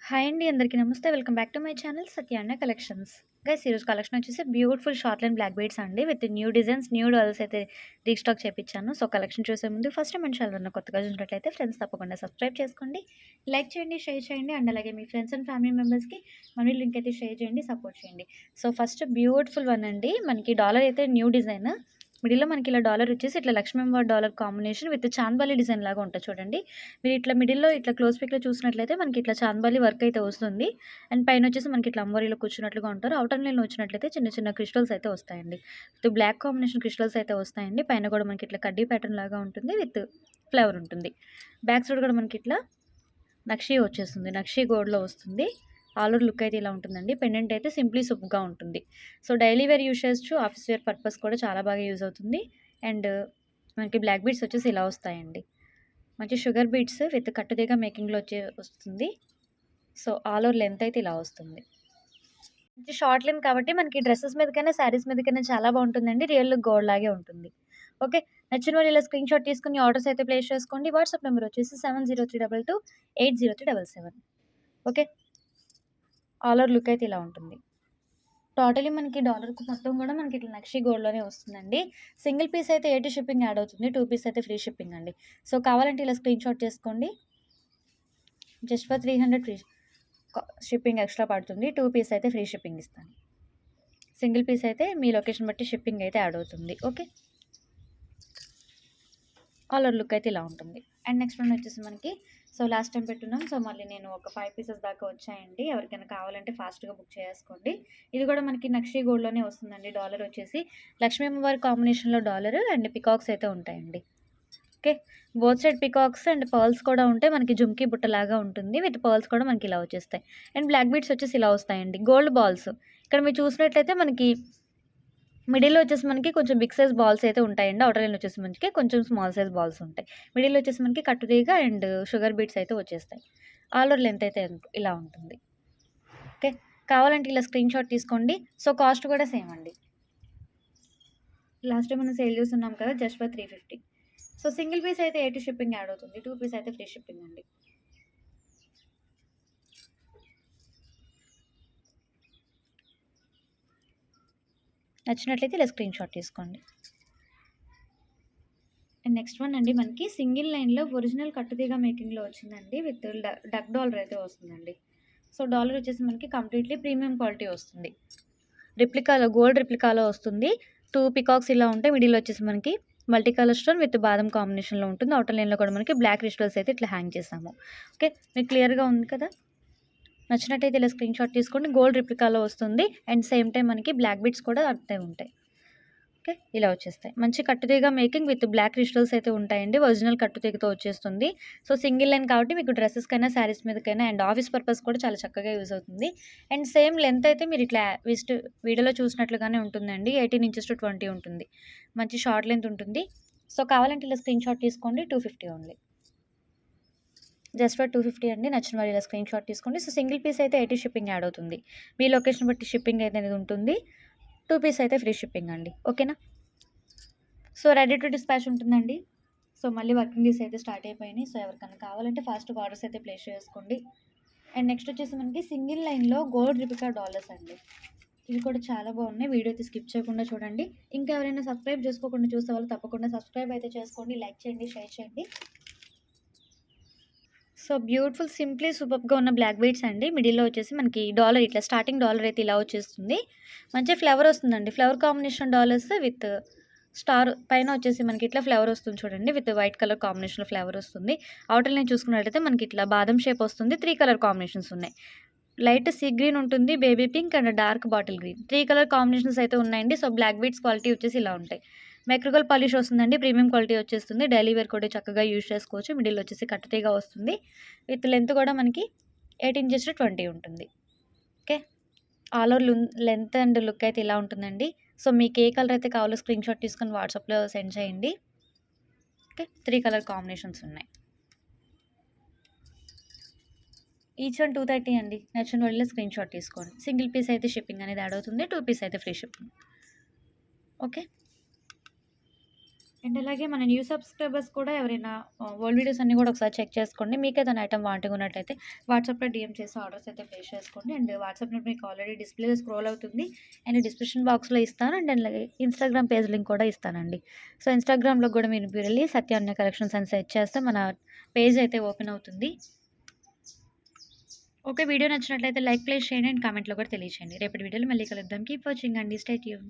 Hi అండి. అందరికీ నమస్తే. Welcome back to my channel Satyanna collections. Guys ఈరోజు కలెక్షన్ వచ్చేసి beautiful short line black beads అండి. With new designs, new dolls అయితే రీస్టాక్ చేపిచ్చాను. సో, కలెక్షన్ చూసే ముందు ఫస్ట్ మన ఛానల్ ఉన్న కొత్తగా చూసినట్లయితే ఫ్రెండ్స్ తప్పకుండా సబ్స్క్రైబ్ చేసుకోండి. లైక్ చేయండి, షేర్ చేయండి అండ్ అలాగే మీ ఫ్రెండ్స్ అండ్ ఫ్యామిలీ మెంబర్స్‌కి మనీ లింక్ అయితే షేర్ చేయండి, సపోర్ట్ చేయండి. సో, ఫస్ట్ బ్యూటిఫుల్ వన్ అండి. మనకి డాలర్ అయితే న్యూ డిజైన్. మిడిల్‌లో మనకి ఇలా డాలర్ వచ్చేసి ఇట్లా లక్ష్మీ అమ్మవారి dollar combination with chandbali design లాగా ఉంటది చూడండి. మీరు ఇట్లా మిడిల్‌లో ఇట్లా క్లోజ్ పిక్‌లో చూసినట్లయితే మనకి ఇట్లా చాంద్బాలి వర్క్ అయితే వస్తుంది. అండ్ పైనొచ్చేసి మనకి ఇట్లా అమ్మవారిలో కూర్చున్నట్లుగా ఉంటారు. ఔటర్ లైన్‌లో వచ్చినట్లయితే చిన్న చిన్న క్రిస్టల్స్ అయితే వస్తాయండి. విత్ బ్లాక్ కాంబినేషన్ క్రిస్టల్స్ అయితే వస్తాయండి. పైన కూడా మనకి ఇట్లా కడ్డీ ప్యాటర్న్ లాగా ఉంటుంది. విత్ ఫ్లవర్ ఉంటుంది. బ్యాక్ సైడ్ కూడా మనకి ఇట్లా నక్షి వచ్చేస్తుంది. నక్షి గోల్డ్‌లో వస్తుంది. ఆల్ ఓవర్ లుక్ అయితే ఇలా ఉంటుందండి. పెండెంట్ అయితే సింప్లీ సూపర్‌గా ఉంటుంది. సో, డైలీ వేర్ యూజ్ చేయొచ్చు. ఆఫీస్ వేర్ పర్పస్ కూడా చాలా బాగా యూజ్ అవుతుంది. అండ్ మనకి బ్లాక్ బీడ్స్ వచ్చేసి ఇలా వస్తాయండి. మంచి షుగర్ బీడ్స్ విత్ కట్టుతీగ మేకింగ్‌లో వస్తుంది. సో, ఆల్ ఓవర్ లెంత్ అయితే ఇలా వస్తుంది. మంచి షార్ట్ లెంత్ కాబట్టి మనకి డ్రెసెస్ మీదకైనా, శారీస్ మీదకైనా చాలా బాగుంటుందండి. రియల్ లుక్ గోల్డ్ లాగే ఉంటుంది. ఓకే. నచ్చిన వాళ్ళు ఇలా స్క్రీన్ షాట్ తీసుకొని ఆర్డర్స్ అయితే ప్లేస్ చేసుకోండి. వాట్సాప్ నెంబర్ వచ్చేసి 7032280377. ఓకే. ఆల్ ఓవర్ లుక్ అయితే ఇలా ఉంటుంది. టోటలీ మనకి డాలర్‌కి మొత్తం గూడా మనకి ఇట్లా నక్షి గోల్డ్‌లోనే వస్తుందండి. సింగిల్ పీస్ అయితే 80 షిప్పింగ్ యాడ్ అవుతుంది. 2 పీస్ అయితే ఫ్రీ షిప్పింగ్ అండి. సో, కావాలంటే ఇలా స్క్రీన్ షాట్ చేసుకోండి. Just for 300 free shipping extra పడుతుంది. 2 పీస్ అయితే ఫ్రీ షిప్పింగ్ ఇస్తాను. సింగిల్ పీస్ అయితే మీ లొకేషన్ బట్టి షిప్పింగ్ అయితే యాడ్ అవుతుంది. ఓకే. ఆల్ ఓవర్ లుక్ అయితే ఇలా ఉంటుంది. అండ్ నెక్స్ట్ వన్ వచ్చేసి మనకి లాస్ట్ టైం పెట్టున్నాం. సో, మళ్ళీ నేను ఒక 5 పీసెస్ దాకా వచ్చాయండి. ఎవరికైనా కావాలంటే ఫాస్ట్‌గా బుక్ చేసేసుకోండి. ఇది కూడా మనకి నక్షి గోల్డ్‌లోనే వస్తుందండి. డాలర్ వచ్చేసి లక్ష్మీ అమ్మవారి కాంబినేషన్‌లో డాలర్ అండ్ పికాక్స్ అయితే ఉంటాయండి. Okay. Both side peacocks and pearls కూడా ఉంటాయి. మనకి జుమ్కీ బుట్టలాగా ఉంటుంది. విత్ పర్ల్స్ కూడా మనకి ఇలా వచ్చేస్తాయి. అండ్ బ్లాక్ బీడ్స్ వచ్చేసి ఇలా వస్తాయండి. Gold balls. ఇక్కడ మీరు చూసినట్లయితే మనకి మిడిల్‌లో వచ్చేసి మనకి కొంచెం బిగ్ సైజ్ బాల్స్ అయితే ఉంటాయండి. ఔటర్ లైన్ వచ్చేసి మనకి కొంచెం స్మాల్ సైజ్ బాల్స్ ఉంటాయి. మిడిల్‌లో వచ్చేసి మనకి కట్టుతీగ అండ్ షుగర్ బీట్స్ అయితే వచ్చేస్తాయి. ఆల్ ఓవర్ లెంత్ అయితే ఇలా ఉంటుంది. ఓకే. కావాలంటే ఇలా స్క్రీన్ షాట్ తీసుకోండి. సో, కాస్ట్ కూడా సేమ్ అండి. లాస్ట్ టైం మనం సేల్ చేస్తున్నాం కదా! Just for 350. So, single piece అయితే 80 షిప్పింగ్ యాడ్ అవుతుంది. 2 పీస్ అయితే ఫ్రీ షిప్పింగ్ అండి. నచ్చినట్లయితే ఇలా స్క్రీన్ షాట్ తీసుకోండి. అండ్ నెక్స్ట్ వన్ అండి మనకి సింగిల్ లైన్‌లో ఒరిజినల్ కట్టుతీగ మేకింగ్‌లో వచ్చిందండి. విత్ డక్ డాలర్ అయితే వస్తుందండి. సో, డాలర్ వచ్చేసి మనకి కంప్లీట్‌లీ ప్రీమియం క్వాలిటీ వస్తుంది. రిప్లికాలో గోల్డ్ రిప్లికాలో వస్తుంది. 2 పికాక్స్ ఇలా ఉంటాయి. మిడిల్‌లో వచ్చేసి మనకి మల్టీ కలర్ స్టోన్ విత్ బాదం కాంబినేషన్‌లో ఉంటుంది. ఔటర్ లైన్‌లో కూడా మనకి బ్లాక్ క్రిస్టల్స్ అయితే ఇట్లా హ్యాంగ్ చేసాము. ఓకే. మీకు క్లియర్‌గా ఉంది కదా! నచ్చినట్టయితే ఇలా స్క్రీన్ షాట్ తీసుకోండి. గోల్డ్ రిప్లికాలో వస్తుంది. అండ్ సేమ్ టైమ్ మనకి బ్లాక్ బీడ్స్ కూడా అంతే ఉంటాయి. ఓకే. ఇలా వచ్చేస్తాయి. మంచి కట్టుతీగ మేకింగ్ విత్ బ్లాక్ క్రిస్టల్స్ అయితే ఉంటాయండి. ఒరిజినల్ కట్టుతీగతో వచ్చేస్తుంది. సో, సింగిల్ లైన్ కాబట్టి మీకు డ్రెసెస్‌కైనా, శారీస్ మీదకైనా అండ్ ఆఫీస్ పర్పస్ కూడా చాలా చక్కగా యూజ్ అవుతుంది. అండ్ సేమ్ లెంత్ అయితే మీరు ఇట్లా వీడియోలో చూసినట్లుగానే ఉంటుందండి. 18 ఇంచెస్ టు 20 ఉంటుంది. మంచి షార్ట్ లెంత్ ఉంటుంది. సో, కావాలంటే ఇలా స్క్రీన్ షాట్ తీసుకోండి. 250 ఓన్లీ. జస్ట్ ఫర్ 250 అండి. నచ్చిన వాళ్ళు ఇలా స్క్రీన్ షాట్ తీసుకోండి. సో, సింగిల్ పీస్ అయితే 80 షిప్పింగ్ యాడ్ అవుతుంది. మీ లొకేషన్ బట్టి షిప్పింగ్ అయితే అనేది ఉంటుంది. 2 పీస్ అయితే ఫ్రీ షిప్పింగ్ అండి. ఓకేనా? సో, రెడీ టు డిస్పాచ్ ఉంటుందండి. సో, మళ్ళీ వర్కింగ్ డేస్ అయితే స్టార్ట్ అయిపోయినాయి. సో, ఎవరికైనా కావాలంటే ఫాస్ట్‌గా ఆర్డర్స్ అయితే ప్లేస్ చేసుకోండి. అండ్ నెక్స్ట్ వచ్చేసి మనకి సింగిల్ లైన్‌లో గోల్డ్ రిప్లికా డాలర్స్ అండి. ఇవి కూడా చాలా బాగున్నాయి. వీడియో అయితే స్కిప్ చేయకుండా చూడండి. ఇంకా ఎవరైనా సబ్స్క్రైబ్ చేసుకోకుండా చూసే వాళ్ళు తప్పకుండా సబ్స్క్రైబ్ అయితే చేసుకోండి. లైక్ చేయండి, షేర్ చేయండి. సో, బ్యూటిఫుల్ సింప్లీ సూపర్బ్‌గా ఉన్న బ్లాక్ బీడ్స్ అండి. మిడిల్‌లో వచ్చేసి మనకి డాలర్ ఇట్లా స్టార్టింగ్ డాలర్ అయితే ఇలా వచ్చేస్తుంది. మంచి ఫ్లవర్ వస్తుందండి. Flower combination dollars with star పైన వచ్చేసి మనకి ఇట్లా ఫ్లవర్ వస్తుంది చూడండి. విత్ వైట్ కలర్ కాంబినేషన్‌లో ఫ్లవర్ వస్తుంది. ఔటర్ లైన్ చూసుకున్నట్లయితే మనకి ఇట్లా బాదం షేప్ వస్తుంది. 3 కలర్ కాంబినేషన్స్ ఉన్నాయి. లైట్ సీ గ్రీన్ ఉంటుంది. Baby pink and dark bottle green. 3 colour combinations అయితే ఉన్నాయండి. సో, బ్లాక్ బీడ్స్ క్వాలిటీ వచ్చేసి ఇలా ఉంటాయి. మెక్రికల్ పాలిష్ వస్తుందండి. ప్రీమియం క్వాలిటీ వచ్చేస్తుంది. డైలీ వేర్ కూడా చక్కగా యూజ్ చేసుకోవచ్చు. మిడిల్ వచ్చేసి కట్టుతీగ వస్తుంది. విత్ లెంత్ కూడా మనకి 18 ఇంచెస్ టు 20 ఉంటుంది. Okay. All over length and look అయితే ఇలా ఉంటుందండి. సో, మీకు ఏ కలర్ అయితే కావాలో స్క్రీన్ షాట్ తీసుకొని వాట్సాప్‌లో సెండ్ చేయండి. ఓకే. 3 కలర్ కాంబినేషన్స్ ఉన్నాయి. ఈచ్ వన్ 230 అండి. నచ్చిన వాళ్ళు స్క్రీన్ షాట్ తీసుకోండి. సింగిల్ పీస్ అయితే షిప్పింగ్ అనేది యాడ్ అవుతుంది. 2 పీస్ అయితే ఫ్రీ షిప్పింగ్. ఓకే. అండ్ అలాగే మన న్యూ సబ్స్క్రైబర్స్ కూడా ఎవరైనా ఓల్డ్ వీడియోస్ అన్నీ కూడా ఒకసారి చెక్ చేసుకోండి. మీకేదైనా ఐటెమ్ వాంటింగ్ ఉన్నట్టయితే వాట్సాప్‌లో డీఎం చేసి ఆర్డర్స్ అయితే ప్లేస్ చేసుకోండి. అండ్ వాట్సాప్ నెంబర్ మీకు ఆల్రెడీ డిస్‌ప్లేలో స్క్రోల్ అవుతుంది. అండ్ డిస్క్రిప్షన్ బాక్స్‌లో ఇస్తాను. అండ్ అలాగే ఇన్‌స్టాగ్రామ్ పేజ్ లింక్ కూడా ఇస్తానండి. సో, ఇన్‌స్టాగ్రామ్‌లో కూడా మీరు వెళ్ళి సత్యాన్య కలెక్షన్స్ అని సెర్చ్ చేస్తే మన పేజ్ అయితే ఓపెన్ అవుతుంది. ఓకే. వీడియో నచ్చినట్లయితే లైక్, ప్లేస్ చేయండి. అండ్ కామెంట్‌లో కూడా తెలియచేయండి. రేపటి వీడియోలో మళ్ళీ కలుద్దాం. కీప్ వాచింగ్ అండి. Stay tune.